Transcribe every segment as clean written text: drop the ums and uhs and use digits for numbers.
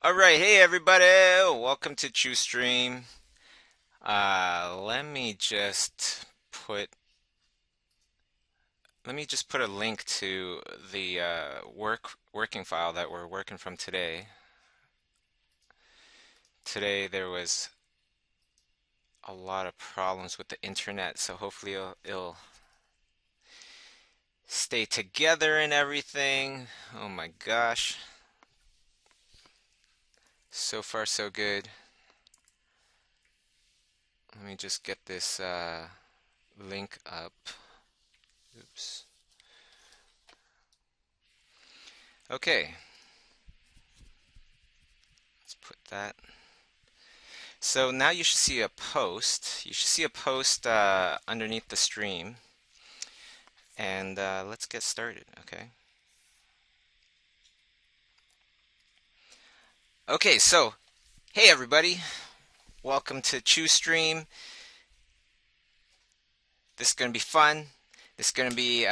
All right, hey everybody, welcome to Chiu Stream. Let me just put a link to the working file that we're working from today. Today there was a lot of problems with the internet, so hopefully it'll stay together and everything. Oh my gosh, so far so good. Let me just get this link up. Oops. Okay, let's put that. So now you should see a post. You should see a post underneath the stream. And let's get started, okay? Okay, so hey everybody, welcome to Chew Stream. This is going to be fun. This is going to be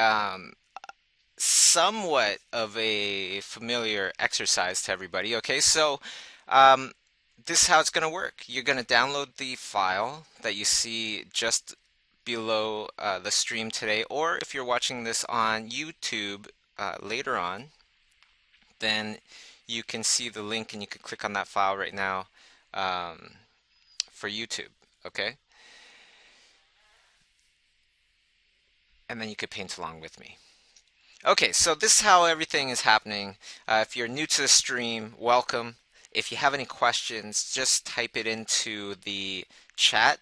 somewhat of a familiar exercise to everybody, okay? So um, this is how it's going to work. You're going to download the file that you see just below the stream today, or if you're watching this on YouTube later on, then you can see the link and you can click on that file right now um, for YouTube, okay? And then you could paint along with me. Okay, so this is how everything is happening. If you're new to the stream, welcome. If you have any questions, just type it into the chat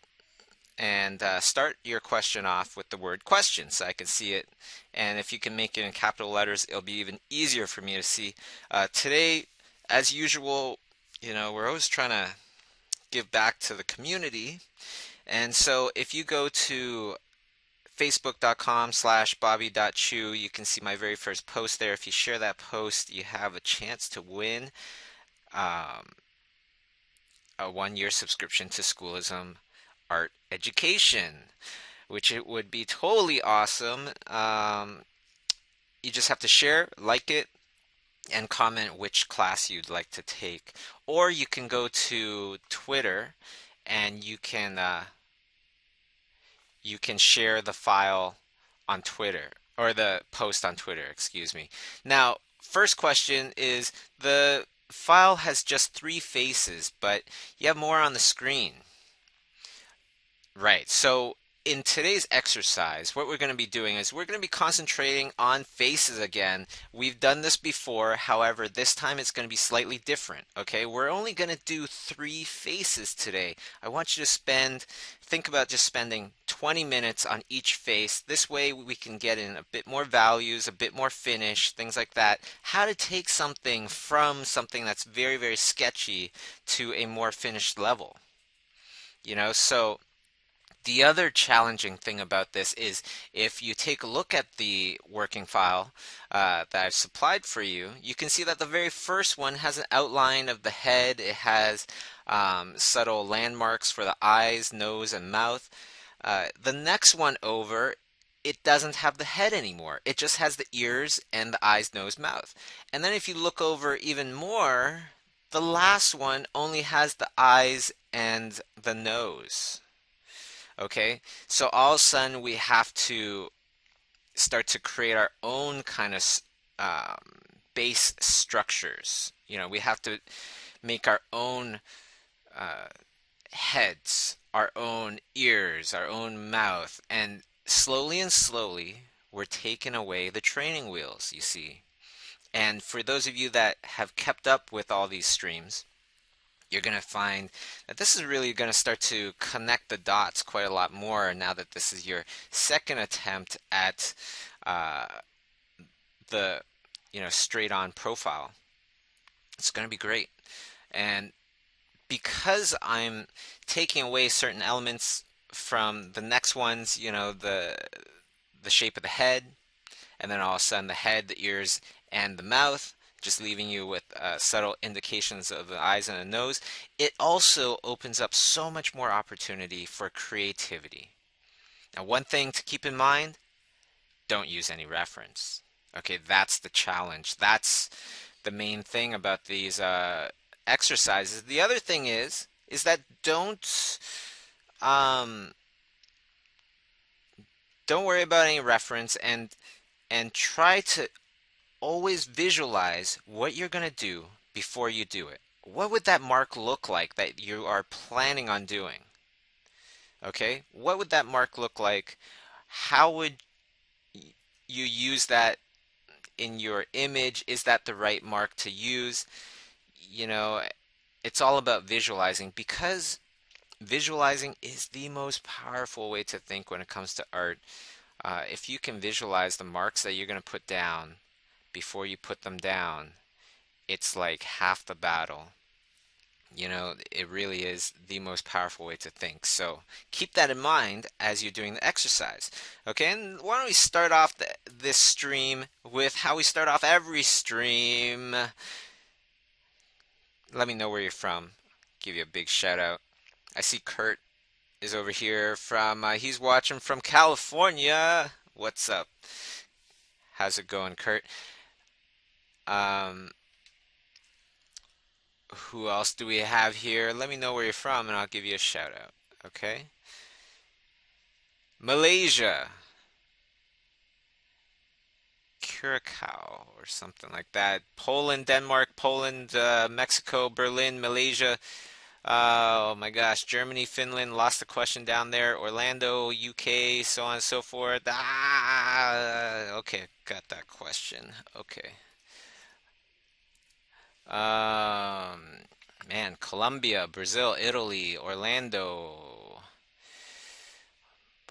and start your question off with the word question so I can see it. And if you can make it in capital letters, it'll be even easier for me to see. Today, as usual, we're always trying to give back to the community. And so if you go to facebook.com/bobby.chew, you can see my very first post there. If you share that post, you have a chance to win um, a 1 year subscription to Schoolism Art Education, which it would be totally awesome. You just have to share, like it, and comment which class you'd like to take. Or you can go to Twitter and you can share the file on Twitter or the post on Twitter, excuse me. Now, first question is the file has just 3 faces, but you have more on the screen. Right. So in today's exercise, what we're going to be doing is we're going to be concentrating on faces again. We've done this before, however, this time it's going to be slightly different. Okay, we're only going to do 3 faces today. I want you to think about just spending 20 minutes on each face. This way we can get in a bit more values, a bit more finish, things like that. How to take something from something that's very, very sketchy to a more finished level. So the other challenging thing about this is if you take a look at the working file that I've supplied for you, you can see that the very first one has an outline of the head. It has subtle landmarks for the eyes, nose, and mouth. The next one over, it doesn't have the head anymore. It just has the ears and the eyes, nose, mouth. And then if you look over even more, the last one only has the eyes and the nose. Okay, so all of a sudden we have to start to create our own kind of base structures. We have to make our own uh, heads, our own ears, our own mouth, and slowly and slowly we're taking away the training wheels, you see. And for those of you that have kept up with all these streams, you're going to find that this is really going to start to connect the dots quite a lot more now that this is your second attempt at uh, the straight on profile. It's going to be great. And because I'm taking away certain elements from the next ones, the shape of the head, and then all of a sudden the head, the ears, and the mouth, just leaving you with subtle indications of the eyes and the nose. It also opens up so much more opportunity for creativity. Now, one thing to keep in mind, don't use any reference. Okay, that's the challenge. That's the main thing about these exercises. The other thing is that um, don't worry about any reference, and try to always visualize what you're going to do before you do it. What would that mark look like that you are planning on doing? Okay? What would that mark look like? How would you use that in your image? Is that the right mark to use? You know, it's all about visualizing, because visualizing is the most powerful way to think when it comes to art. If you can visualize the marks that you're going to put down before you put them down, it's like half the battle. It really is the most powerful way to think. So keep that in mind as you're doing the exercise. Okay, and why don't we start off this stream with how we start off every stream. Let me know where you're from. Give you a big shout out. I see Kurt is over here he's watching from California. What's up? How's it going, Kurt? Um, who else do we have here? Let me know where you're from and I'll give you a shout out. Okay? Malaysia, Curacao, or something like that. Poland, Denmark, Poland, Mexico, Berlin, Malaysia. Oh my gosh, Germany, Finland, lost the question down there. Orlando, UK, so on and so forth. Okay, got that question. Okay. Um, Man, Colombia, Brazil, Italy, Orlando,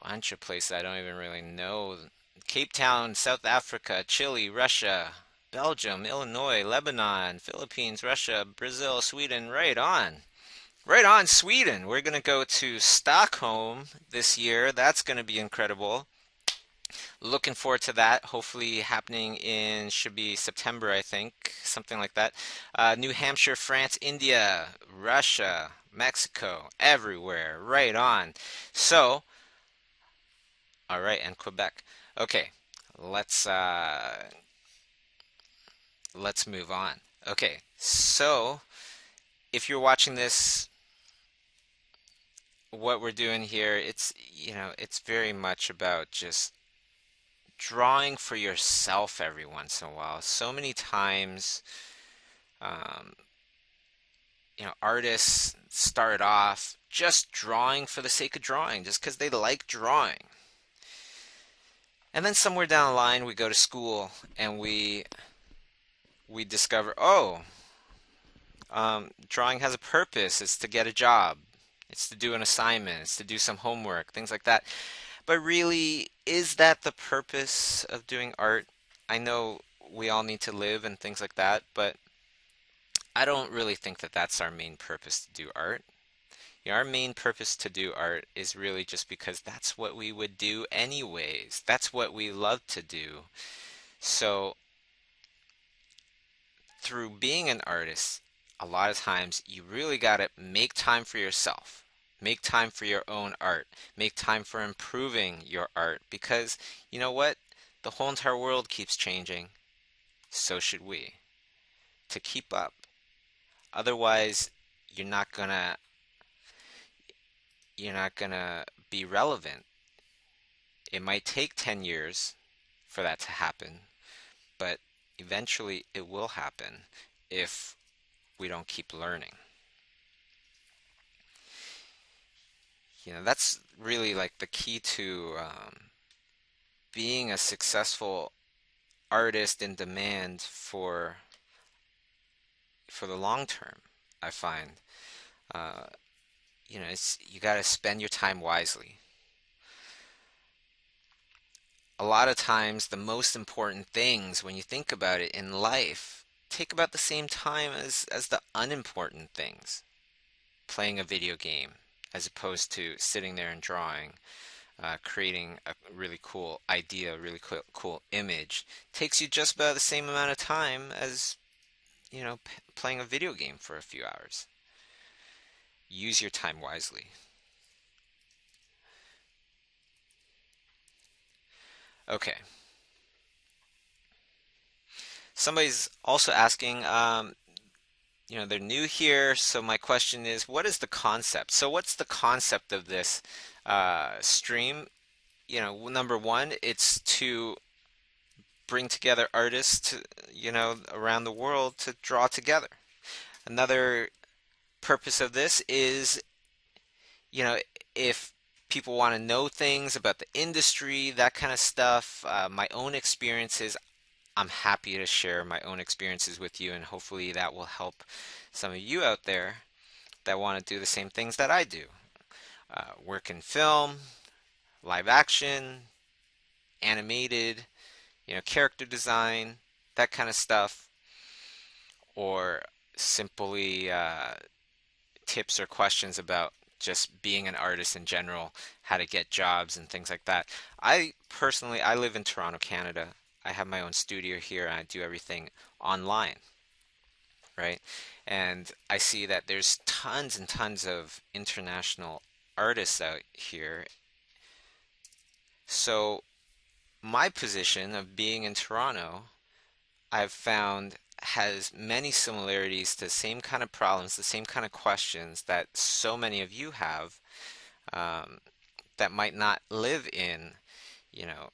bunch of places I don't even really know. Cape Town, South Africa, Chile, Russia, Belgium, Illinois, Lebanon, Philippines, Russia, Brazil, Sweden. Right on. Right on, Sweden. We're going to go to Stockholm this year. That's going to be incredible. Looking forward to that. Hopefully happening should be September, I think, something like that. New Hampshire, France, India, Russia, Mexico, everywhere. Right on. So, all right, and Quebec. Okay, let's uh, let's move on. Okay, so if you're watching this, what we're doing here, it's very much about just drawing for yourself every once in a while. So many times, um, artists start off just drawing for the sake of drawing, just because they like drawing. And then somewhere down the line, we go to school and we discover, oh, drawing has a purpose. It's to get a job. It's to do an assignment. It's to do some homework, things like that. But really, is that the purpose of doing art? I know we all need to live and things like that, but I don't really think that that's our main purpose to do art. Our main purpose to do art is really just because that's what we would do anyways. That's what we love to do. So, through being an artist, a lot of times you really got to make time for yourself. Make time for your own art. Make time for improving your art, because you know what? The whole entire world keeps changing. So should we. To keep up. Otherwise, you're not gonna you're not gonna be relevant. It might take 10 years for that to happen, but eventually it will happen if we don't keep learning. That's really like the key to being a successful artist in demand for the long term, I find. Uh, it's you got to spend your time wisely. A lot of times, the most important things, when you think about it in life, take about the same time as the unimportant things. Playing a video game, as opposed to sitting there and drawing, creating a really cool idea, a really cool image, takes you just about the same amount of time as, playing a video game for a few hours. Use your time wisely. Okay. Somebody's also asking, they're new here. So my question is, what is the concept? So what's the concept of this stream? Number one, it's to bring together artists around the world to draw together. Another purpose of this is, you know, if people want to know things about the industry, that kind of stuff, my own experiences, I'm happy to share my own experiences with you, and hopefully that will help some of you out there that want to do the same things that I do. Work in film, live action, animated, character design, that kind of stuff, or simply tips or questions about just being an artist in general, how to get jobs and things like that. I live in Toronto, Canada. I have my own studio here and I do everything online, right? And I see that there's tons and tons of international artists out here. So my position of being in Toronto, I've found has many similarities to the same kind of problems, the same kind of questions that so many of you have, um, that might not live you know,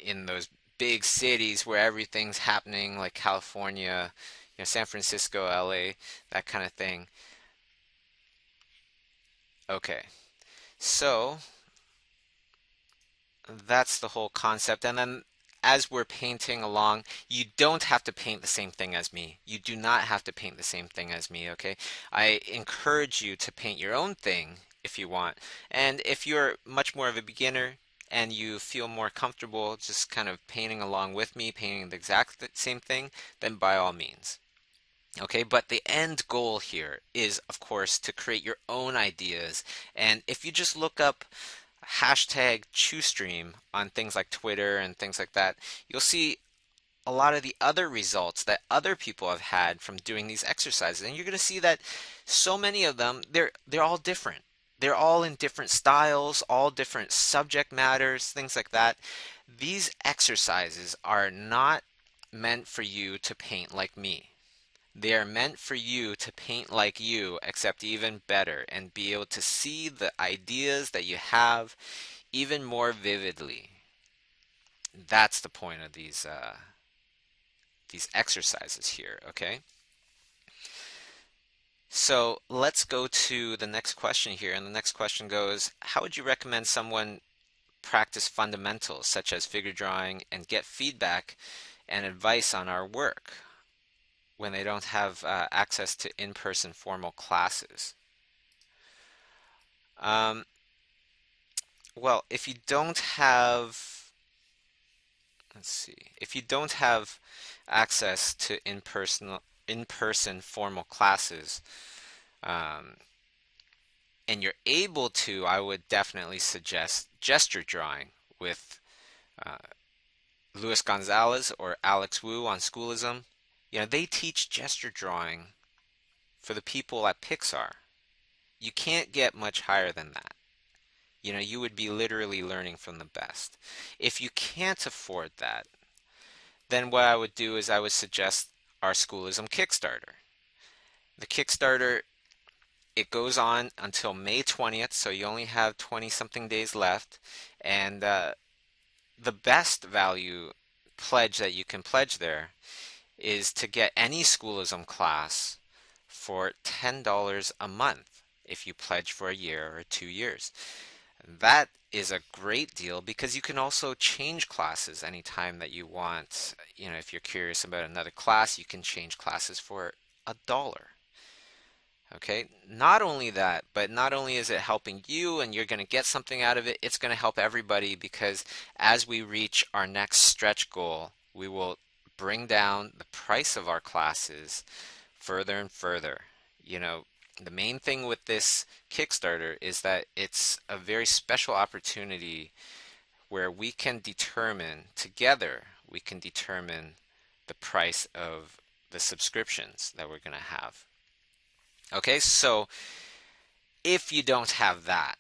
in those big cities where everything's happening, like California, San Francisco, LA, that kind of thing. Okay, so that's the whole concept. And then as we're painting along, you don't have to paint the same thing as me. You do not have to paint the same thing as me, okay? I encourage you to paint your own thing if you want. And if you're much more of a beginner and you feel more comfortable just kind of painting along with me, painting the exact same thing, then by all means. Okay, but the end goal here is, of course, to create your own ideas. And if you just look up hashtag ChewStream on things like Twitter and things like that, you'll see a lot of the other results that other people have had from doing these exercises. And you're going to see that so many of them, they're all different. They're all in different styles, all different subject matters, things like that. These exercises are not meant for you to paint like me. They are meant for you to paint like you, except even better, and be able to see the ideas that you have even more vividly. That's the point of these exercises here, okay? So let's go to the next question here. And the next question goes, how would you recommend someone practice fundamentals such as figure drawing and get feedback and advice on our work when they don't have access to in-person formal classes? Um, well, if you don't have, let's see, if you don't have access to in-person formal classes, um, and you're able to, I would definitely suggest gesture drawing with uh, Luis Gonzalez or Alex Wu on Schoolism. They teach gesture drawing for the people at Pixar. You can't get much higher than that. You would be literally learning from the best. If you can't afford that, then what I would do is I would suggest our Schoolism Kickstarter. The Kickstarter, it goes on until May 20th, so you only have 20 something days left. And the best value pledge that you can pledge there is to get any Schoolism class for $10 a month if you pledge for a year or 2 years. That is a great deal because you can also change classes anytime that you want. If you're curious about another class, you can change classes for $1. Okay, not only that, but not only is it helping you and you're going to get something out of it, it's going to help everybody because as we reach our next stretch goal, we will bring down the price of our classes further and further. The main thing with this Kickstarter is that it's a very special opportunity where we can determine together, we can determine the price of the subscriptions that we're going to have. Okay, so if you don't have that,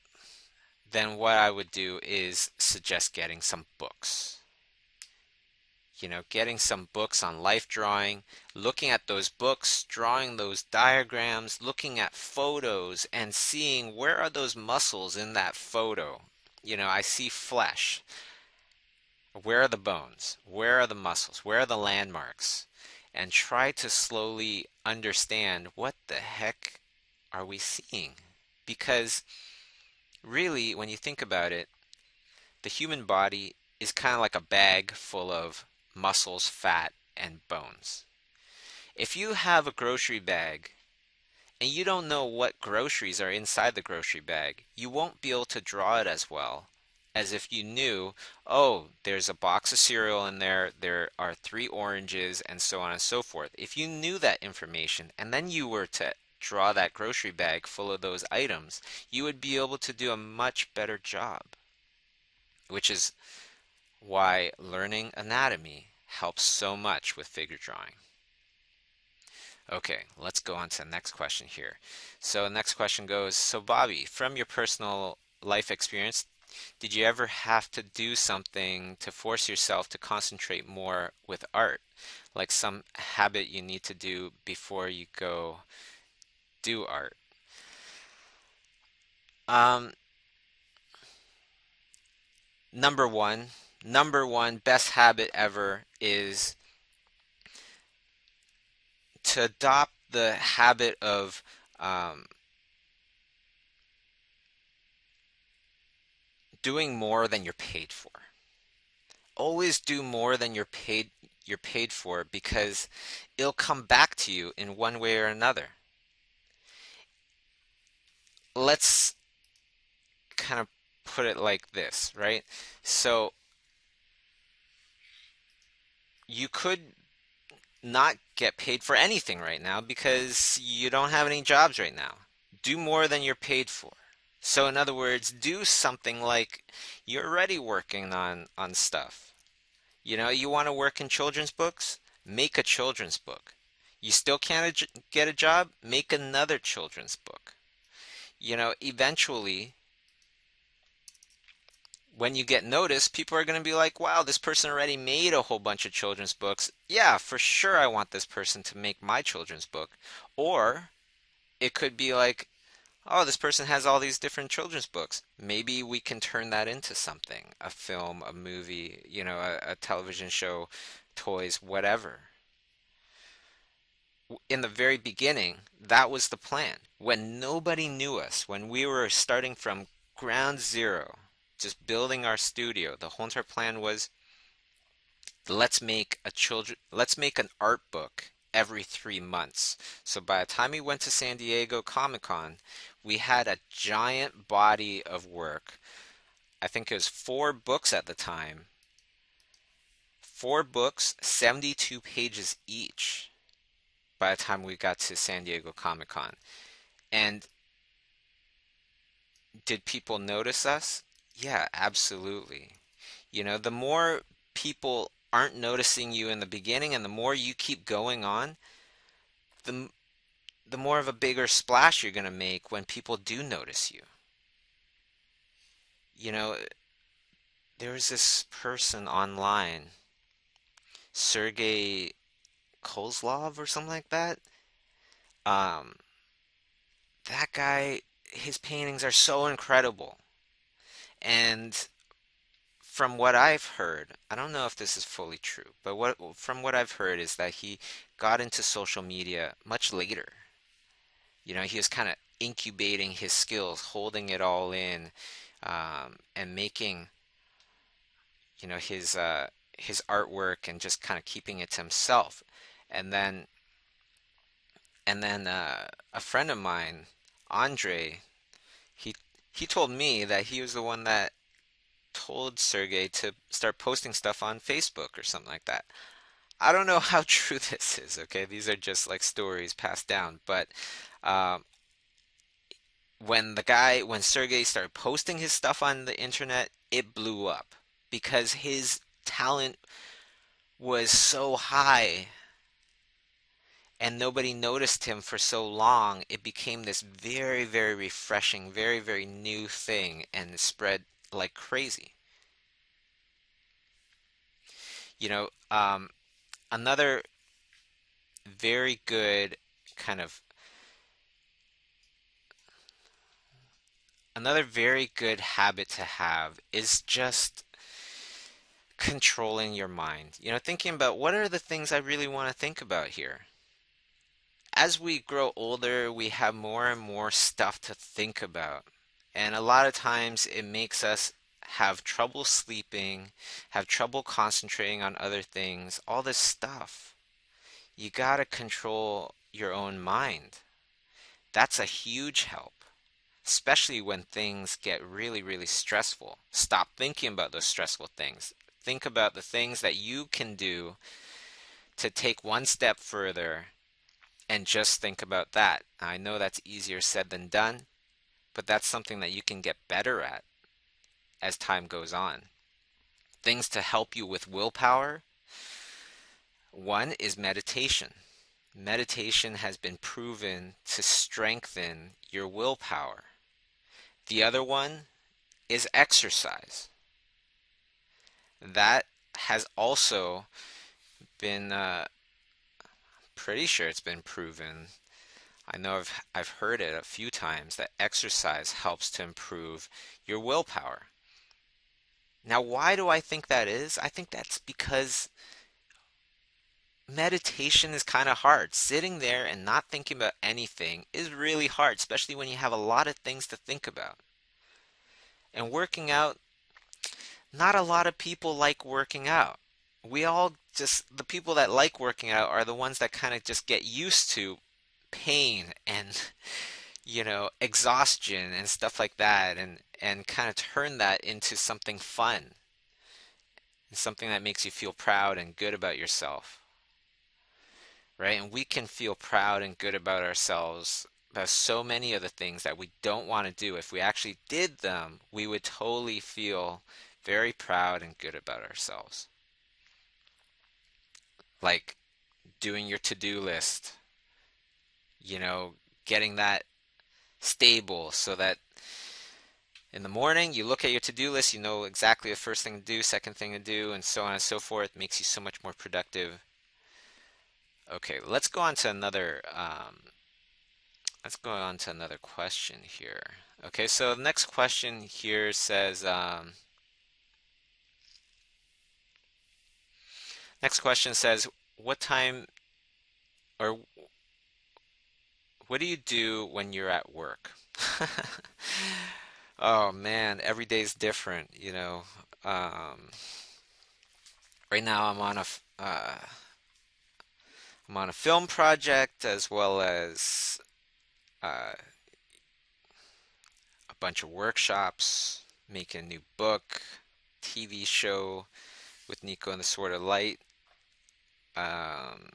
then what I would do is suggest getting some books. getting some books on life drawing, looking at those books, drawing those diagrams, looking at photos and seeing where are those muscles in that photo. I see flesh. Where are the bones? Where are the muscles? Where are the landmarks? And try to slowly understand what the heck are we seeing? Because really, when you think about it, the human body is kind of like a bag full of muscles, fat, and bones. If you have a grocery bag and you don't know what groceries are inside the grocery bag, you won't be able to draw it as well as if you knew, oh, there's a box of cereal in there, there are 3 oranges, and so on and so forth. If you knew that information and then you were to draw that grocery bag full of those items, you would be able to do a much better job, which is why learning anatomy helps so much with figure drawing. Okay, let's go on to the next question here. So the next question goes, so Bobby, from your personal life experience, did you ever have to do something to force yourself to concentrate more with art? Like some habit you need to do before you go do art? Um, number one, best habit ever is to adopt the habit of doing more than you're paid for. Always do more than you're paid for because it'll come back to you in one way or another. Let's kind of put it like this, right? So you could not get paid for anything right now because you don't have any jobs right now. Do more than you're paid for. So in other words, do something like you're already working on stuff. You want to work in children's books? Make a children's book. You still can't get a job? Make another children's book. Eventually, when you get noticed, people are going to be like, wow, this person already made a whole bunch of children's books. Yeah, for sure, I want this person to make my children's book. Or it could be like, oh, this person has all these different children's books. Maybe we can turn that into something, a film, a movie, a television show, toys, whatever. In the very beginning, that was the plan. When nobody knew us, when we were starting from ground zero, just building our studio, the whole entire plan was let's make an art book every 3 months. So by the time we went to San Diego Comic-Con, we had a giant body of work. I think it was 4 books at the time. 4 books, 72 pages each by the time we got to San Diego Comic-Con. And did people notice us? Yeah, absolutely. The more people aren't noticing you in the beginning and the more you keep going on, the the more of a bigger splash you're going to make when people do notice you. You know, there was this person online, Sergey Kozlov or something like that. Um, that guy, his paintings are so incredible. And from what I've heard, I don't know if this is fully true, but from what I've heard is that he got into social media much later. He was kind of incubating his skills, holding it all in, and making, his artwork and just kind of keeping it to himself. And then a friend of mine, Andre, he he told me that he was the one that told Sergey to start posting stuff on Facebook or something like that. I don't know how true this is, okay? These are just like stories passed down, but um, when Sergey started posting his stuff on the internet, it blew up because his talent was so high and nobody noticed him for so long. It became this very, very refreshing, very, very new thing and it spread like crazy. You know, another very good kind of another very good habit to have is just controlling your mind. Thinking about what are the things I really want to think about here. As we grow older, we have more and more stuff to think about. And a lot of times it makes us have trouble sleeping, have trouble concentrating on other things, all this stuff. You gotta control your own mind. That's a huge help, especially when things get really, really stressful. Stop thinking about those stressful things. Think about the things that you can do to take one step further and just think about that. I know that's easier said than done, but that's something that you can get better at as time goes on. Things to help you with willpower. One is meditation. Meditation has been proven to strengthen your willpower. The other one is exercise. That has also been, pretty sure it's been proven. I know I've heard it a few times that exercise helps to improve your willpower. Now, why do I think that is? I think that's because meditation is kind of hard. Sitting there and not thinking about anything is really hard, especially when you have a lot of things to think about. And working out, not a lot of people like working out. The people that like working out are the ones that kind of just get used to pain and, exhaustion and stuff like that, and kind of turn that into something fun and something that makes you feel proud and good about yourself, right? And we can feel proud and good about ourselves about so many of the things that we don't want to do. If we actually did them, we would totally feel very proud and good about ourselves. Like doing your to-do list, you know, getting that stable so that in the morning you look at your to-do list, you know exactly the first thing to do, second thing to do, and so on and so forth. It makes you so much more productive. Okay, let's go on to another question here. Okay, so the next question here says, next question says, what time or what do you do when you're at work? Oh man, every day's different, Um, right now I'm on a film project as well as uh, a bunch of workshops, making a new book, TV show with Nico and the Sword of Light, um,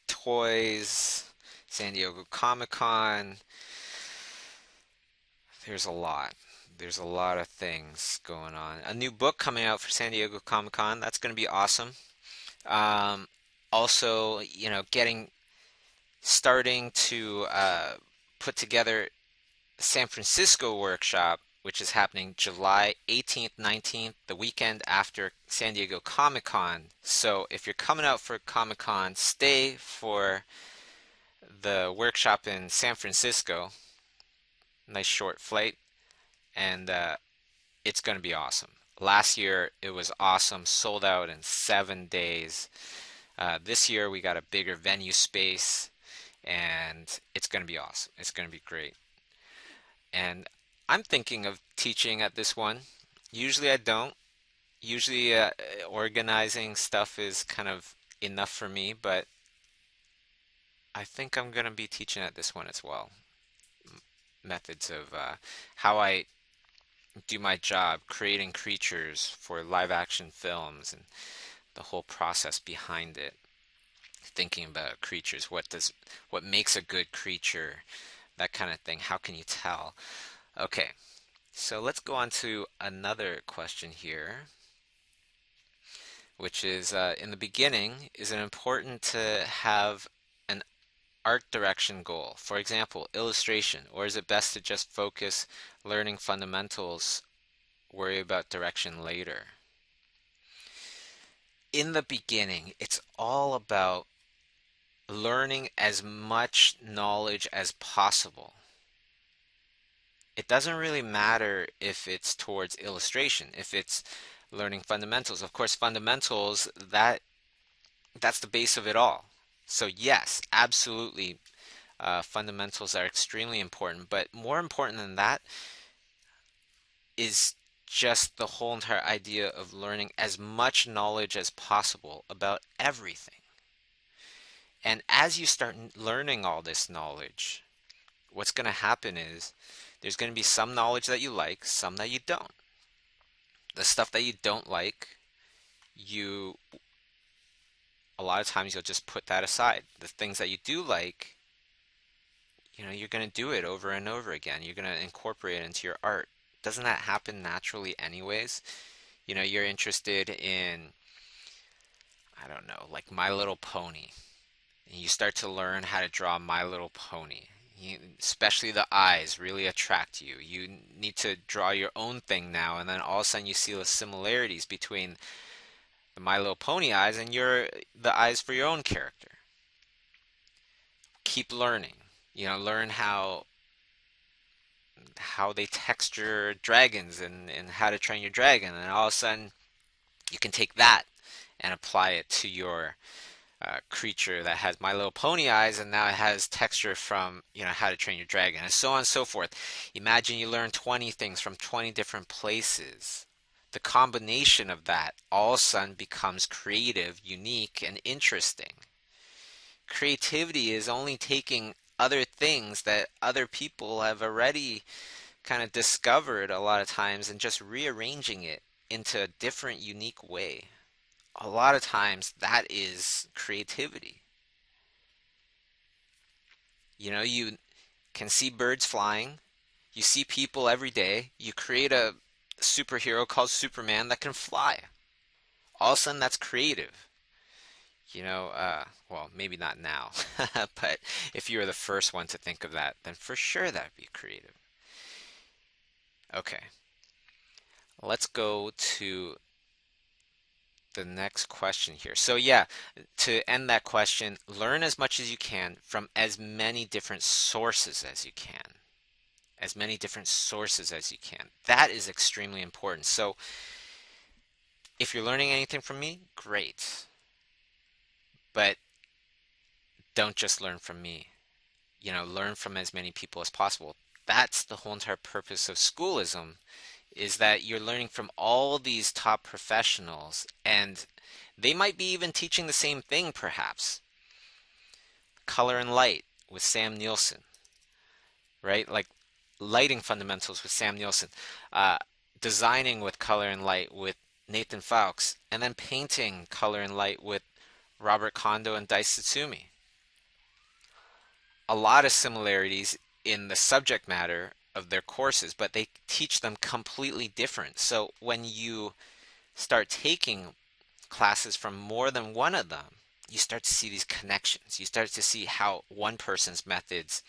toys, San Diego Comic-Con. There's a lot. There's a lot of things going on. A new book coming out for San Diego Comic-Con. That's going to be awesome. Um, Also, starting to put together San Francisco workshop, which is happening July 18th, 19th, the weekend after San Diego Comic-Con. So if you're coming out for Comic-Con, stay for the workshop in San Francisco. Nice short flight, and it's going to be awesome. Last year it was awesome, sold out in 7 days. This year we got a bigger venue space, and it's going to be awesome. It's going to be great. And I'm thinking of teaching at this one. Usually I don't. Usually organizing stuff is kind of enough for me, but I think I'm going to be teaching at this one as well. Methods of how I do my job creating creatures for live action films and the whole process behind it. Thinking about creatures, what makes a good creature, that kind of thing. How can you tell? Okay, so let's go on to another question here, which is in the beginning, is it important to have an art direction goal? For example, illustration, or is it best to just focus learning fundamentals, worry about direction later? in the beginning, it's all about learning as much knowledge as possible. It doesn't really matter if it's towards illustration, if it's learning fundamentals. Of course, fundamentals, that's the base of it all. So yes, absolutely, fundamentals are extremely important, but more important than that is just the whole entire idea of learning as much knowledge as possible about everything. And as you start learning all this knowledge, what's going to happen is there's going to be some knowledge that you like, some that you don't. The stuff that you don't like, you a lot of times you'll just put that aside. The things that you do like, you're going to do it over and over again. You're going to incorporate it into your art. Doesn't that happen naturally anyways? You're interested in, I don't know, like My Little Pony. And you start to learn how to draw My Little Pony. Especially the eyes really attract you. You need to draw your own thing now, and then all of a sudden you see the similarities between the My Little Pony eyes and the eyes for your own character. Keep learning. Learn how they texture dragons and how to train your dragon, and all of a sudden you can take that and apply it to your creature that has My Little Pony eyes, and now it has texture from How to Train Your Dragon, and so on and so forth. Imagine you learn 20 things from 20 different places. The combination of that all of a sudden becomes creative, unique, and interesting. Creativity is only taking other things that other people have already kind of discovered a lot of times and just rearranging it into a different, unique way. A lot of times that is creativity. You can see birds flying, you see people every day, you create a superhero called Superman that can fly. All of a sudden that's creative. Well, maybe not now, but if you were the first one to think of that, then for sure that'd be creative. Okay, let's go to the next question here. So yeah, to end that question, learn as much as you can from as many different sources as you can. As many different sources as you can. That is extremely important. So if you're learning anything from me, great. But don't just learn from me. Learn from as many people as possible. That's the whole entire purpose of schoolism, is that you're learning from all these top professionals, and they might be even teaching the same thing perhaps. Color and light with Sam Nielsen, right? Like lighting fundamentals with Sam Nielsen, designing with color and light with Nathan Fowkes, and then painting color and light with Robert Kondo and Daisu Tsutsumi. A lot of similarities in the subject matter of their courses, but they teach them completely different. So when you start taking classes from more than one of them, you start to see these connections. You start to see how one person's methods,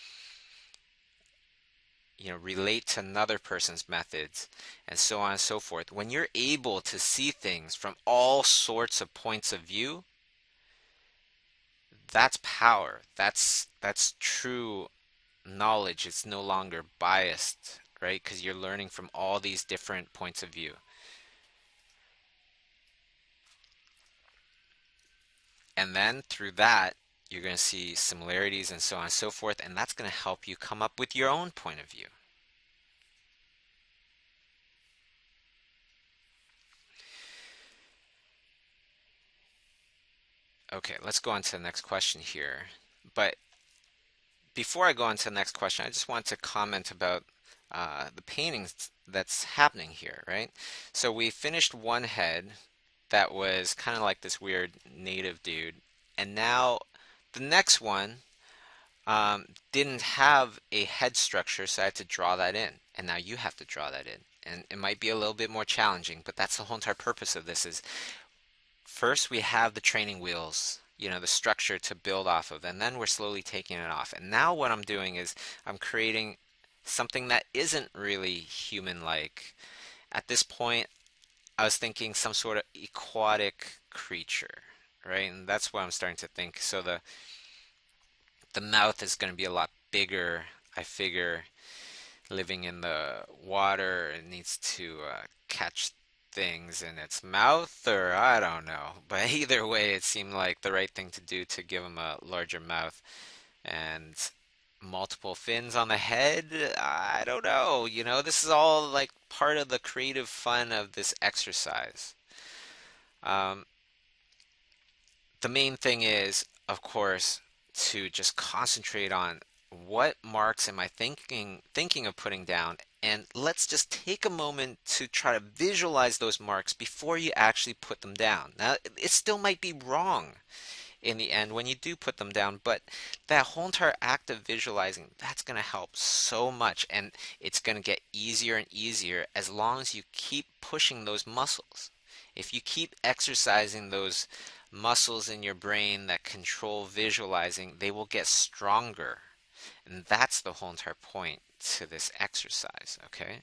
relate to another person's methods, and so on and so forth. When you're able to see things from all sorts of points of view, that's power. That's true knowledge. It's no longer biased, right? Because you're learning from all these different points of view. And then through that, you're going to see similarities and so on and so forth, and that's going to help you come up with your own point of view. Okay, let's go on to the next question here. But before I go on to the next question, I just want to comment about the paintings that's happening here, right? So we finished one head that was kind of like this weird native dude, and now the next one didn't have a head structure, so I had to draw that in, and now you have to draw that in. And it might be a little bit more challenging, but that's the whole entire purpose of this. Is first we have the training wheels, the structure to build off of, and then we're slowly taking it off. And now what I'm doing is I'm creating something that isn't really human-like. At this point, I was thinking some sort of aquatic creature, right? And that's what I'm starting to think. So the mouth is going to be a lot bigger. I figure living in the water, it needs to catch things in its mouth, or I don't know. But either way, it seemed like the right thing to do to give him a larger mouth. And multiple fins on the head, I don't know. This is all like part of the creative fun of this exercise. Um, the main thing is, of course, to just concentrate on what marks am I thinking of putting down, and let's just take a moment to try to visualize those marks before you actually put them down. Now, it still might be wrong in the end when you do put them down, but that whole entire act of visualizing, that's going to help so much, and it's going to get easier and easier as long as you keep pushing those muscles. If you keep exercising those muscles in your brain that control visualizing, they will get stronger. And that's the whole entire point to this exercise, okay?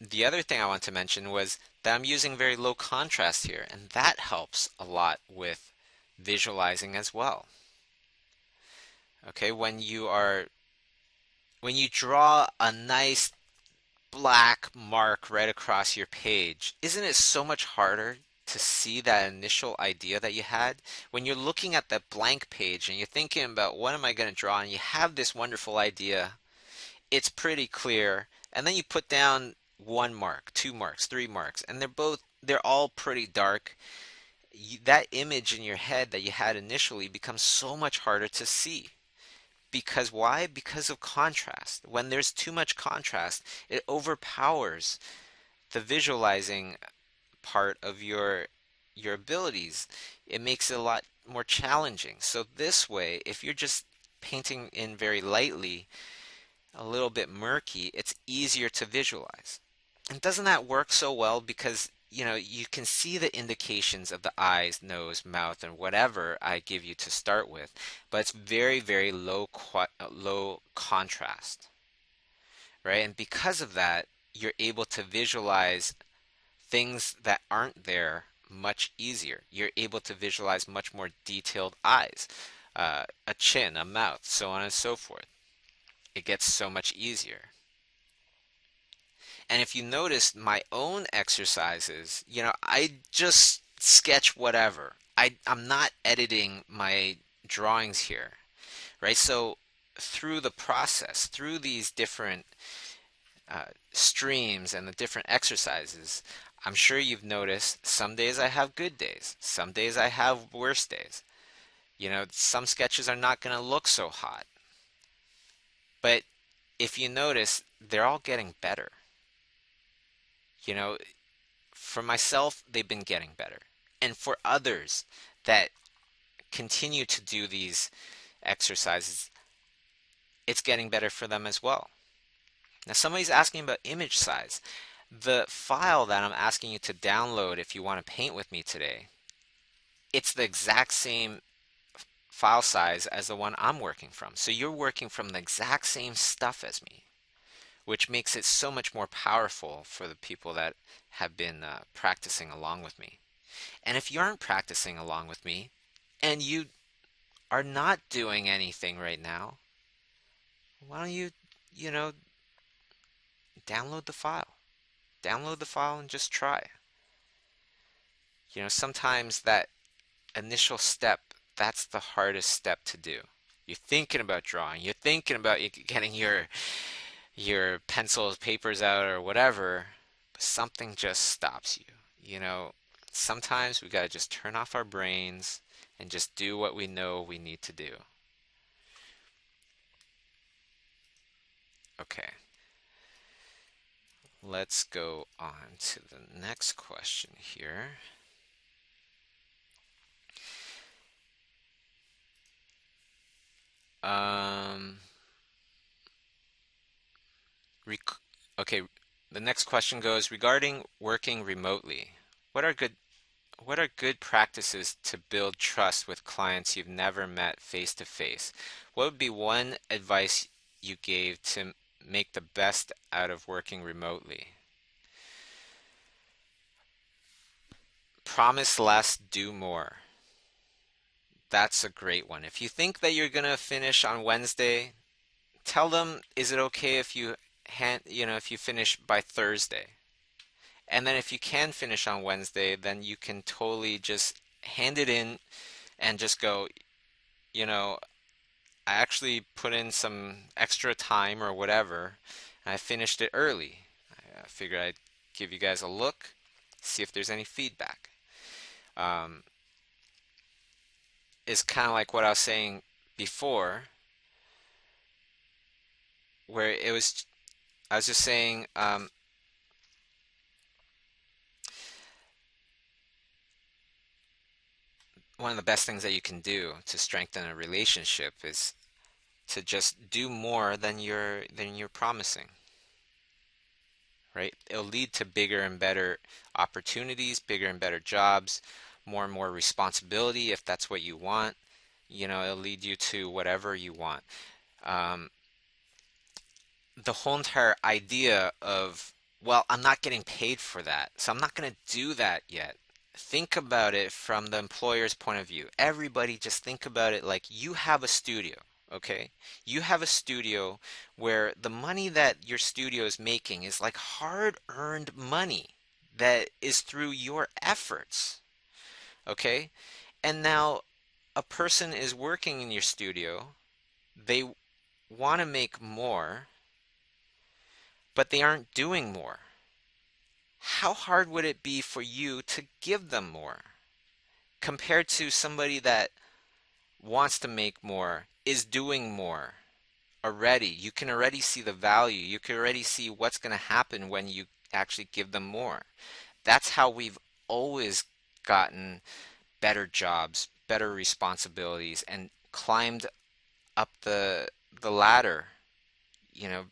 The other thing I want to mention was that I'm using very low contrast here, and that helps a lot with visualizing as well. Okay, when you draw a nice black mark right across your page, isn't it so much harder to see that initial idea that you had? When you're looking at that blank page and you're thinking about what am I going to draw, and you have this wonderful idea, it's pretty clear, and then you put down 1 mark, 2 marks, 3 marks, and they're all pretty dark. That image in your head that you had initially becomes so much harder to see. Because why? Because of contrast. When there's too much contrast, it overpowers the visualizing part of your abilities. It makes it a lot more challenging. So this way, if you're just painting in very lightly, a little bit murky, it's easier to visualize. And doesn't that work so well because you can see the indications of the eyes, nose, mouth, and whatever I give you to start with, but it's very, very low contrast, right? And because of that, you're able to visualize things that aren't there much easier. You're able to visualize much more detailed eyes, a chin, a mouth, so on and so forth. It gets so much easier. And if you notice my own exercises, I just sketch whatever. I'm not editing my drawings here, right? So through the process, through these different streams and the different exercises, I'm sure you've noticed some days I have good days, some days I have worse days. Some sketches are not going to look so hot. But if you notice, they're all getting better. You know, for myself, they've been getting better. And for others that continue to do these exercises, it's getting better for them as well. Now, somebody's asking about image size. The file that I'm asking you to download if you want to paint with me today, it's the exact same file size as the one I'm working from. So you're working from the exact same stuff as me, which makes it so much more powerful for the people that have been practicing along with me. And if you aren't practicing along with me and you are not doing anything right now, why don't you know, download the file. Download the file and just try. Sometimes that initial step, that's the hardest step to do. You're thinking about drawing, you're thinking about getting your pencils, papers out or whatever, but something just stops you. Sometimes we got to just turn off our brains and just do what we know we need to do. Okay. Let's go on to the next question here. Okay, the next question goes regarding working remotely. What are good practices to build trust with clients you've never met face to face? What would be one advice you gave to make the best out of working remotely? Promise less, do more. That's a great one. If you think that you're gonna finish on Wednesday, tell them, is it okay if if you finish by Thursday? And then if you can finish on Wednesday, then you can totally just hand it in and just go, you know, I actually put in some extra time or whatever, and I finished it early. I figured I'd give you guys a look, see if there's any feedback. Um, it's kind of like what I was saying before, where I was just saying, one of the best things that you can do to strengthen a relationship is to just do more than you're promising, right? It'll lead to bigger and better opportunities, bigger and better jobs, more and more responsibility if that's what you want. It'll lead you to whatever you want. Um, the whole entire idea of, well, I'm not getting paid for that, so I'm not going to do that yet. Think about it from the employer's point of view. Everybody just think about it like you have a studio, okay? You have a studio where the money that your studio is making is like hard-earned money that is through your efforts, okay? And now a person is working in your studio, they want to make more, but they aren't doing more. How hard would it be for you to give them more compared to somebody that wants to make more, is doing more already? You can already see the value. You can already see what's going to happen when you actually give them more. That's how we've always gotten better jobs, better responsibilities, and climbed up the ladder, you know,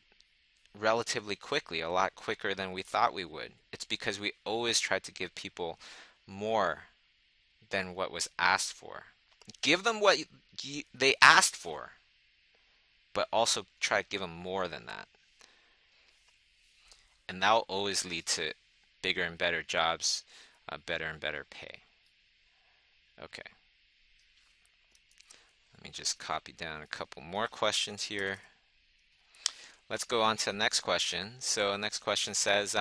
relatively quickly, a lot quicker than we thought we would. It's because we always tried to give people more than what was asked for. Give them what they asked for, but also try to give them more than that. And that will always lead to bigger and better jobs, better and better pay. Okay, let me just copy down a couple more questions here. Let's go on to the next question. So the next question says,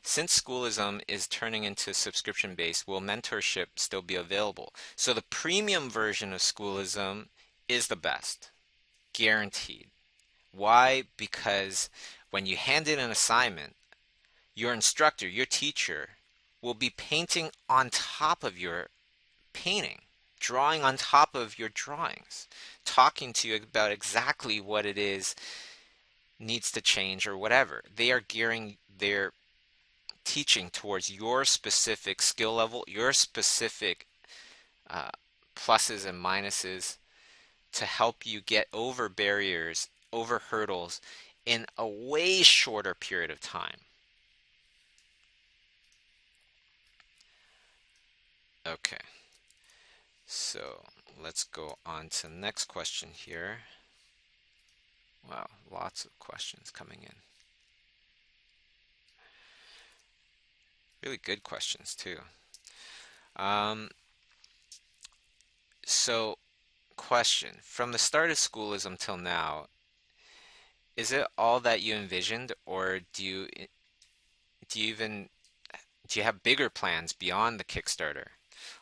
since Schoolism is turning into subscription-based, will mentorship still be available? So the premium version of Schoolism is the best, guaranteed. Why? Because when you hand in an assignment, your instructor, your teacher, will be painting on top of your painting, drawing on top of your drawings, talking to you about exactly what it is needs to change or whatever. They are gearing their teaching towards your specific skill level, your specific uh, pluses and minuses to help you get over barriers, over hurdles in a way shorter period of time. Okay, so let's go on to the next question here. Wow, lots of questions coming in. Really good questions too. Um, so question, from the start of Schoolism till now, is it all that you envisioned, or do you do you have bigger plans beyond the Kickstarter?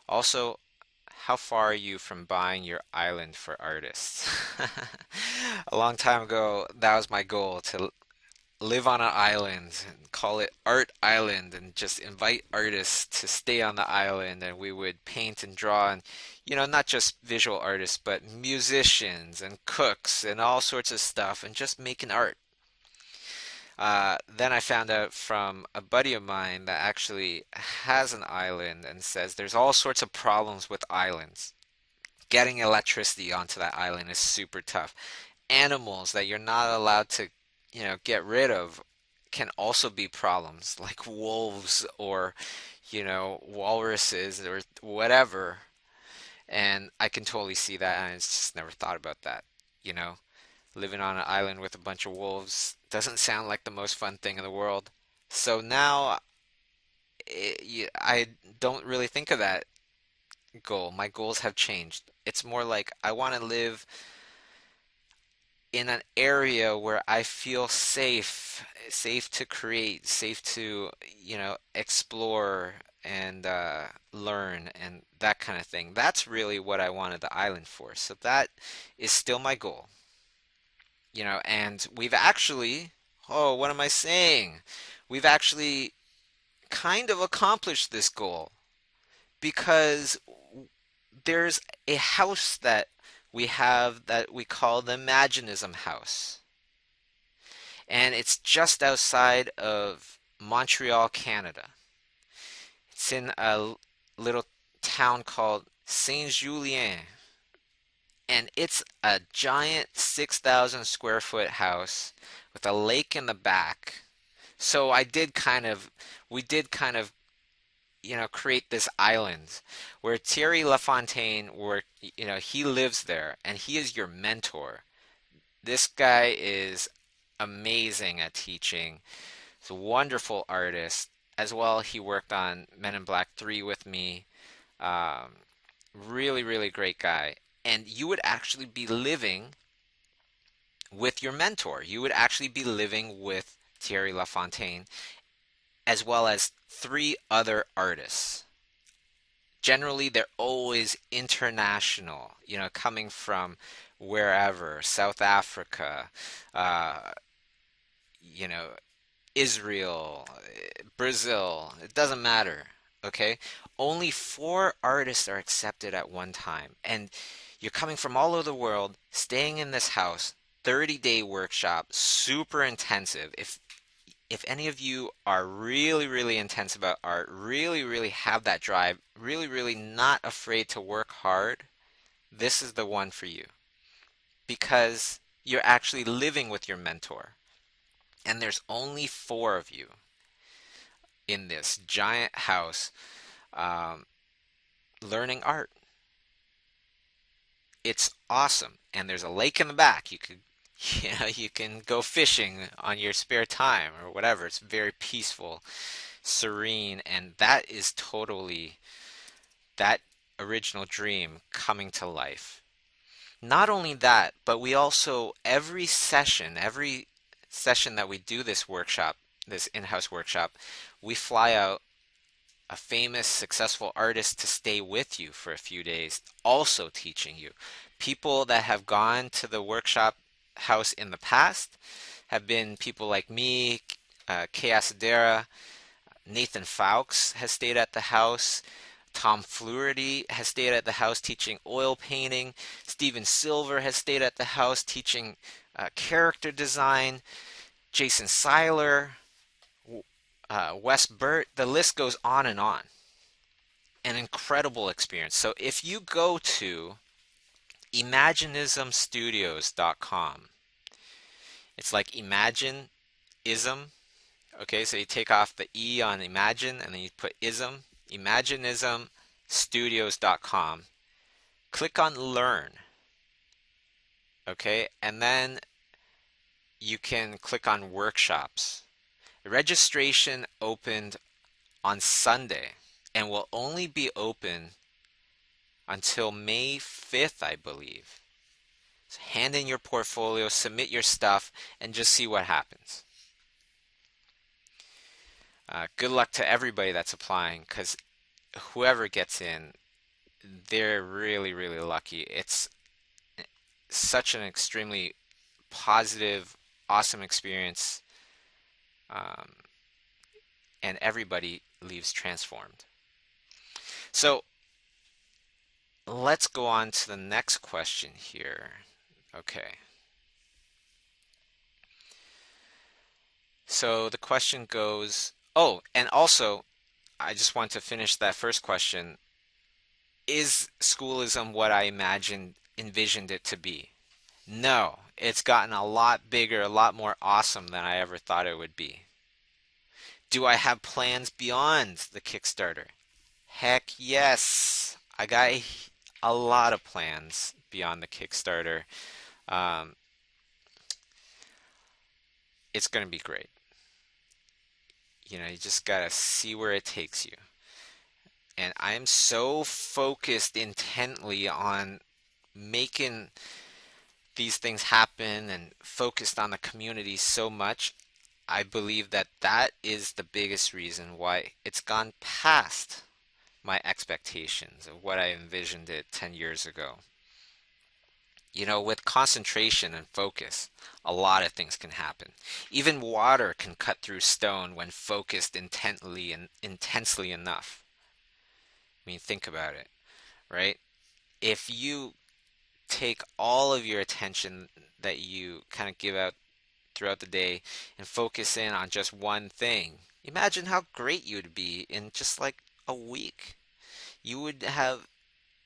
Also, how far are you from buying your island for artists? A long time ago, that was my goal, to live on an island and call it Art Island and just invite artists to stay on the island, and we would paint and draw, and not just visual artists but musicians and cooks and all sorts of stuff, and just making art. Then I found out from a buddy of mine that actually has an island and says there's all sorts of problems with islands. Getting electricity onto that island is super tough. Animals that you're not allowed to, get rid of can also be problems, like wolves or, walruses or whatever. And I can totally see that, and I just never thought about that, you know? Living on an island with a bunch of wolves doesn't sound like the most fun thing in the world. So now I don't really think of that goal. My goals have changed. It's more like I want to live in an area where I feel safe, safe to create, safe to, explore and learn and that kind of thing. That's really what I wanted the island for. So that is still my goal, and we've actually, oh, what am I saying? We've actually kind of accomplished this goal because there's a house that we have that we call the Imaginism house. And it's just outside of Montreal, Canada. It's in a little town called Saint Julien, and it's a giant 6,000 square foot house with a lake in the back. So we did kind of, create this island where Thierry Lafontaine, he lives there and he is your mentor. This guy is amazing at teaching. He's a wonderful artist. As well, he worked on Men in Black 3 with me. Um, Really, really great guy. And you would actually be living with your mentor. You would actually be living with Thierry Lafontaine, as well as three other artists. Generally, they're always international, coming from wherever, South Africa, uh, you know, Israel, Brazil, it doesn't matter. Okay? Only four artists are accepted at one time. And you're coming from all over the world, staying in this house, 30-day workshop, super intensive. If any of you are really, really intense about art, really, really have that drive, really, really not afraid to work hard, this is the one for you because you're actually living with your mentor. And there's only four of you in this giant house um, learning art. It's awesome. And there's a lake in the back. You can go fishing on your spare time or whatever. It's very peaceful, serene, and that is totally that original dream coming to life. Not only that, but we also, every session that we do this workshop, this in-house workshop, we fly out a famous, successful artist to stay with you for a few days, also teaching you. People that have gone to the workshop house in the past have been people like me, Kay Asadera, Nathan Fowkes has stayed at the house. Tom Fluharty has stayed at the house teaching oil painting. Steven Silver has stayed at the house teaching character design. Jason Seiler, Wes Burt, the list goes on and on. An incredible experience. So if you go to imaginismstudios.com, it's like imagineism. Okay, so you take off the E on imagine and then you put ism, imaginismstudios.com. Click on learn. Okay, and then you can click on workshops. Registration opened on Sunday and will only be open until May 5th, I believe. So hand in your portfolio, submit your stuff, and just see what happens. Good luck to everybody that's applying because whoever gets in, they're really, really lucky. It's such an extremely positive, awesome experience, um, and everybody leaves transformed. So let's go on to the next question here. Okay. So the question goes, oh, and also, I just want to finish that first question. Is schoolism what I envisioned it to be? No, it's gotten a lot bigger, a lot more awesome than I ever thought it would be. Do I have plans beyond the Kickstarter? Heck yes. I got a lot of plans beyond the Kickstarter. Um, it's going to be great. You just gotta see where it takes you. And I'm so focused intently on making these things happen and focused on the community so much. I believe that that is the biggest reason why it's gone past my expectations of what I envisioned it 10 years ago. With concentration and focus, a lot of things can happen. Even water can cut through stone when focused intently and intensely enough. I mean, think about it, right? If you take all of your attention that you kind of give out throughout the day and focus in on just one thing, imagine how great you would be in just like a week. You would have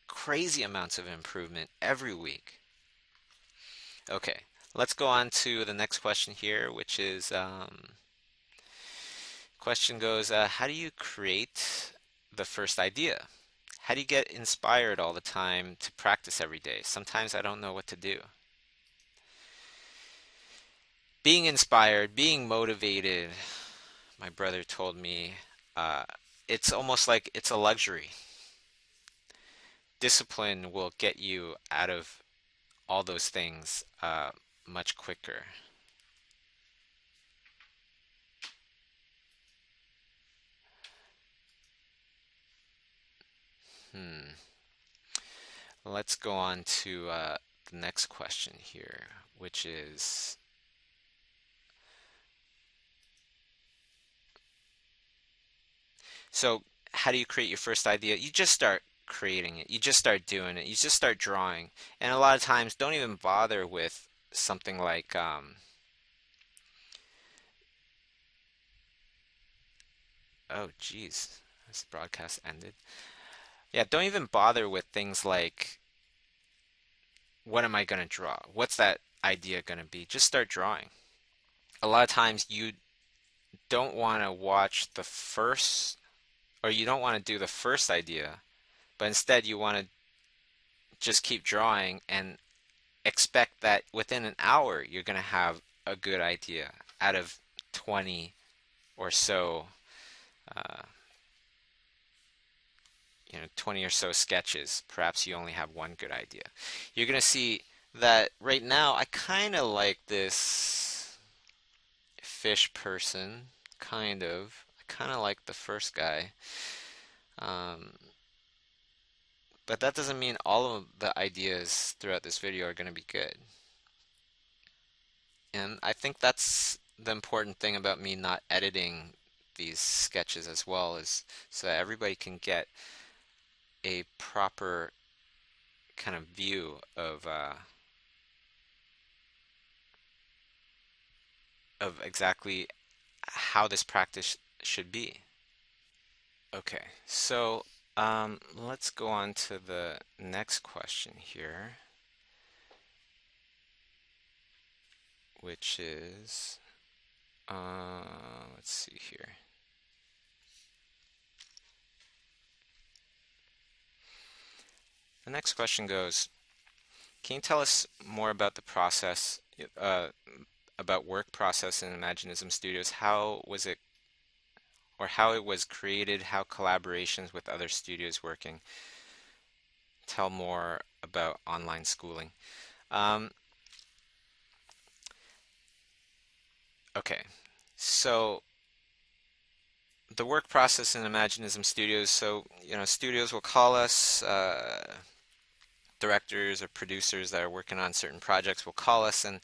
crazy amounts of improvement every week. Okay, let's go on to the next question here, which is question goes, how do you create the first idea? How do you get inspired all the time to practice every day? Sometimes I don't know what to do. Being inspired, being motivated, my brother told me, uh, it's almost like it's a luxury. Discipline will get you out of all those things much quicker. Hmm. Let's go on to the next question here, which is, so how do you create your first idea? You just start creating it. You just start doing it. You just start drawing. And a lot of times, don't even bother with something like, oh, geez, this broadcast ended. Yeah, don't even bother with things like, what am I going to draw? What's that idea going to be? Just start drawing. A lot of times, you don't want to watch the first, or you don't want to do the first idea, but instead you want to just keep drawing and expect that within an hour you're going to have a good idea out of 20 or so, uh, 20 or so sketches. Perhaps you only have one good idea. You're going to see that right now I kind of like this fish person, kind of. I kind of like the first guy. Um, but that doesn't mean all of the ideas throughout this video are going to be good. And I think that's the important thing about me not editing these sketches as well, is so that everybody can get a proper kind of view of exactly how this practice should be. Okay, so let's go on to the next question here, which is, let's see here. The next question goes, can you tell us more about the process, uh, about work process in Imaginism Studios? How was it, or how it was created, how collaborations with other studios working? Tell more about online schooling. Um, okay, so the work process in Imaginism Studios. So, studios will call us, directors or producers that are working on certain projects will call us and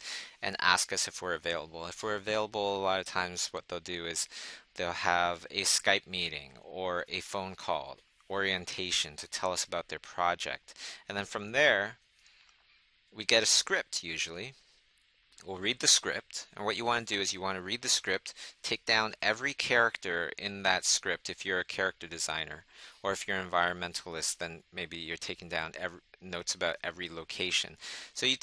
ask us if we're available. If we're available, a lot of times what they'll do is they'll have a Skype meeting or a phone call orientation to tell us about their project. And then from there, we get a script usually. We'll read the script, and what you want to do is you want to read the script, take down every character in that script if you're a character designer, or if you're an environmentalist, then maybe you're taking down notes about every location. So you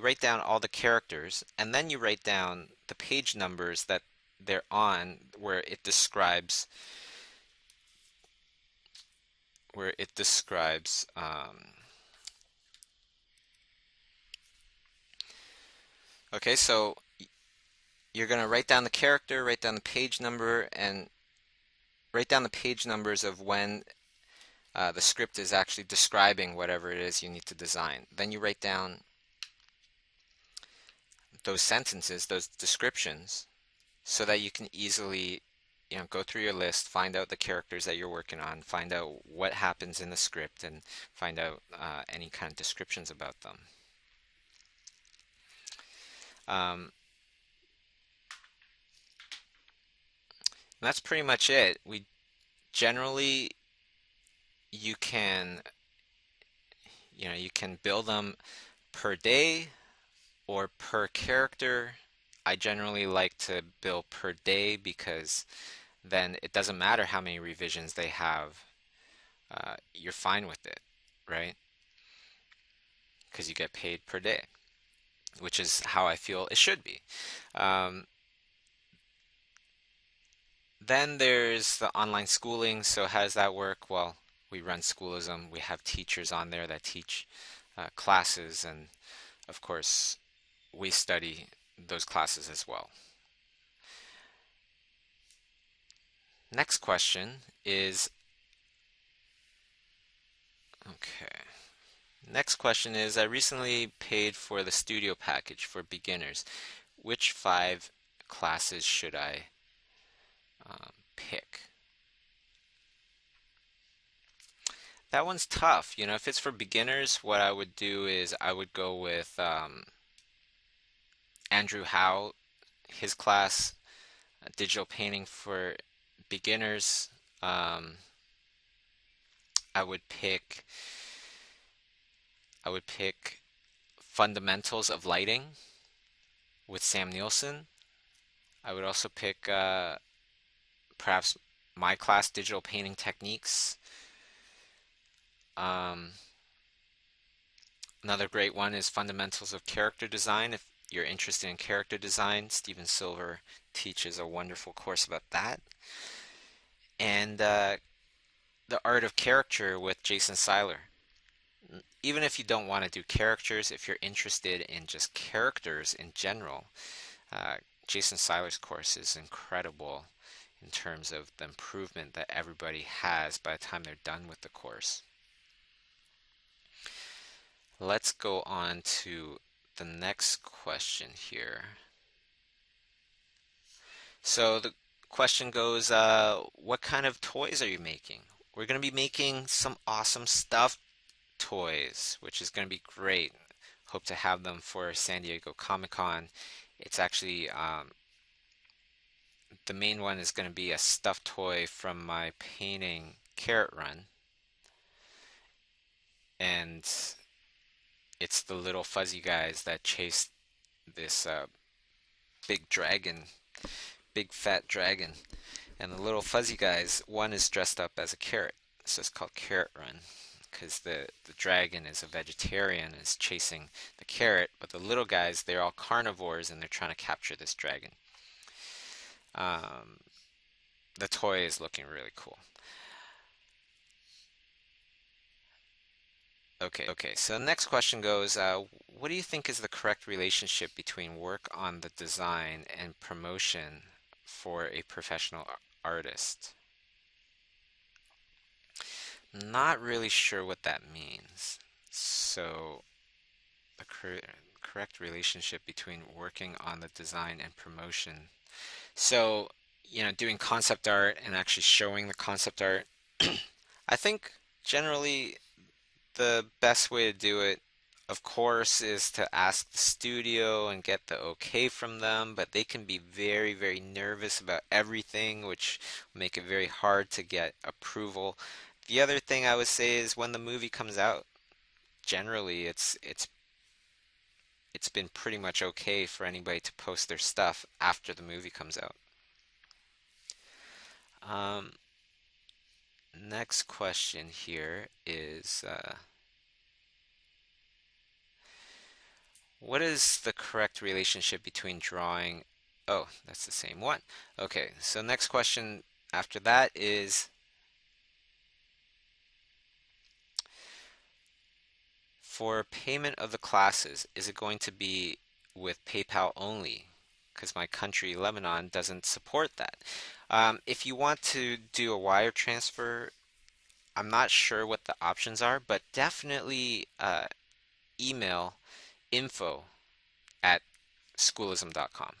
write down all the characters, and then you write down the page numbers that they're on, where it describes. Okay, so you're going to write down the character, write down the page number, and write down the page numbers of when the script is actually describing whatever it is you need to design. Then you write down those sentences, those descriptions, so that you can easily, go through your list, find out the characters that you're working on, find out what happens in the script, and find out any kind of descriptions about them. Um, that's pretty much it. We generally you can you can build them per day or per character. I generally like to build per day because then it doesn't matter how many revisions they have. You're fine with it, right? Because you get paid per day, which is how I feel it should be. Um, then there's the online schooling. So how does that work? Well, we run Schoolism. We have teachers on there that teach classes, and of course, we study those classes as well. Next question is, okay. Next question is, I recently paid for the studio package for beginners. Which 5 classes should I pick? That one's tough. If it's for beginners, what I would do is I would go with Andrew Howe, his class, digital painting for beginners. Um, I would pick I would pick Fundamentals of Lighting with Sam Nielsen. I would also pick perhaps my class, Digital Painting Techniques. Um, Another great one is Fundamentals of Character Design. If you're interested in character design, Steven Silver teaches a wonderful course about that. And The Art of Character with Jason Seiler. Even if you don't want to do characters, if you're interested in just characters in general, uh, Jason Seiler's course is incredible in terms of the improvement that everybody has by the time they're done with the course. Let's go on to the next question here. So the question goes, what kind of toys are you making? We're going to be making some awesome stuffed toys, which is going to be great. Hope to have them for San Diego Comic-Con. It's actually the main one is going to be a stuffed toy from my painting Carrot Run, and it's the little fuzzy guys that chase this big dragon, big fat dragon. And the little fuzzy guys, one is dressed up as a carrot. So it's called Carrot Run because the dragon is a vegetarian, is chasing the carrot, but the little guys, they're all carnivores and they're trying to capture this dragon. Um, the toy is looking really cool. Okay, so the next question goes, what do you think is the correct relationship between work on the design and promotion for a professional artist? Not really sure what that means. So, the correct relationship between working on the design and promotion. So, doing concept art and actually showing the concept art. I think generally the best way to do it, of course, is to ask the studio and get the okay from them, but they can be very, very nervous about everything, which will make it very hard to get approval. The other thing I would say is when the movie comes out, generally it's been pretty much okay for anybody to post their stuff after the movie comes out. Um, Next question here is what is the correct relationship between drawing? Oh, that's the same one. Okay, so next question after that is for payment of the classes, is it going to be with PayPal only? because my country, Lebanon, doesn't support that. If you want to do a wire transfer, I'm not sure what the options are, but definitely email info at schoolism.com.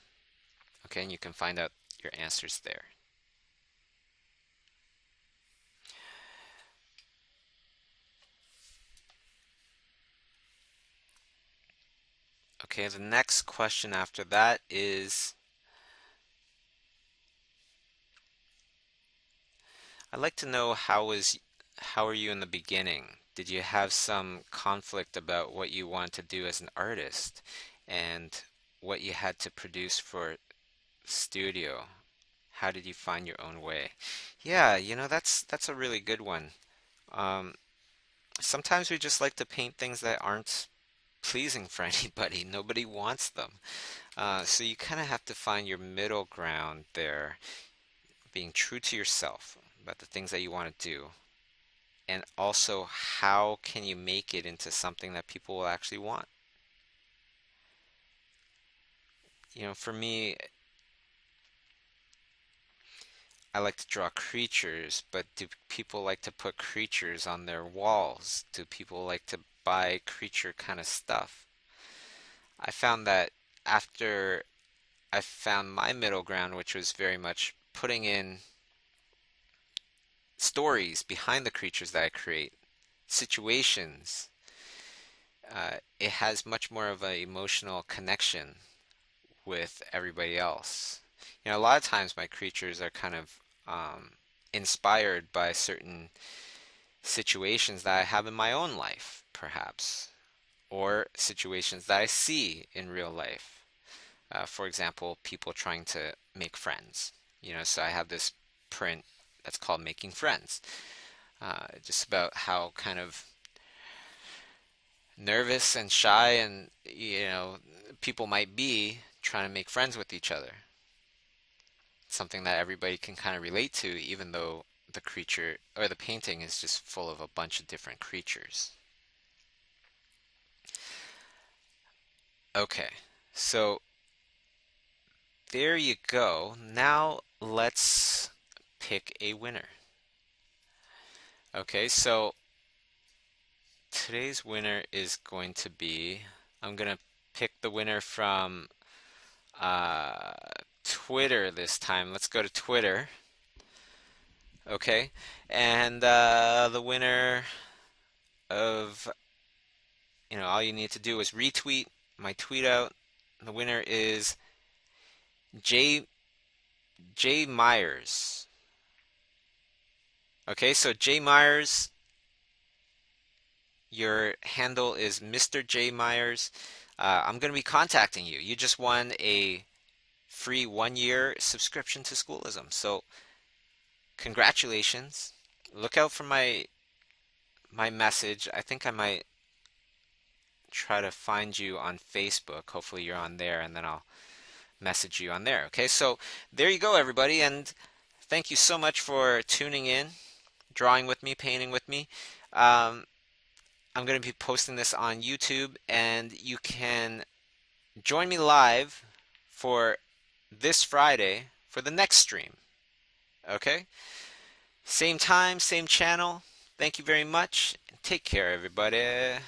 Okay, and you can find out your answers there. Okay, the next question after that is, I'd like to know how are you in the beginning? Did you have some conflict about what you want to do as an artist and what you had to produce for studio? How did you find your own way? Yeah, that's a really good one. Um, Sometimes we just like to paint things that aren't pleasing for anybody. Nobody wants them. So you kind of have to find your middle ground there, being true to yourself about the things that you want to do, and also how can you make it into something that people will actually want. For me, I like to draw creatures, but do people like to put creatures on their walls? Do people like to buy creature kind of stuff? I found that after I found my middle ground, which was very much putting in stories behind the creatures that I create, situations, it has much more of an emotional connection with everybody else. A lot of times my creatures are kind of inspired by certain situations that I have in my own life, perhaps, or situations that I see in real life. For example, people trying to make friends. So I have this print that's called Making Friends, just about how kind of nervous and shy and people might be trying to make friends with each other. Something that everybody can kind of relate to, even though the creature or the painting is just full of a bunch of different creatures. Okay, so there you go. Now let's pick a winner. Okay, so today's winner is going to be, I'm going to pick the winner from uh, Twitter this time. Let's go to Twitter. Okay, and the winner of, all you need to do is retweet my tweet out. The winner is J J Myers. Okay, so J Myers, your handle is Mr. J Myers. I'm going to be contacting you. You just won a free 1 year subscription to Schoolism. So congratulations. Look out for my message. I think I might try to find you on Facebook. Hopefully you're on there, and then I'll message you on there. Okay, so there you go, everybody, and thank you so much for tuning in, drawing with me, painting with me. Um, I'm going to be posting this on YouTube, and you can join me live for this Friday for the next stream. Okay? Same time, same channel. Thank you very much. Take care, everybody.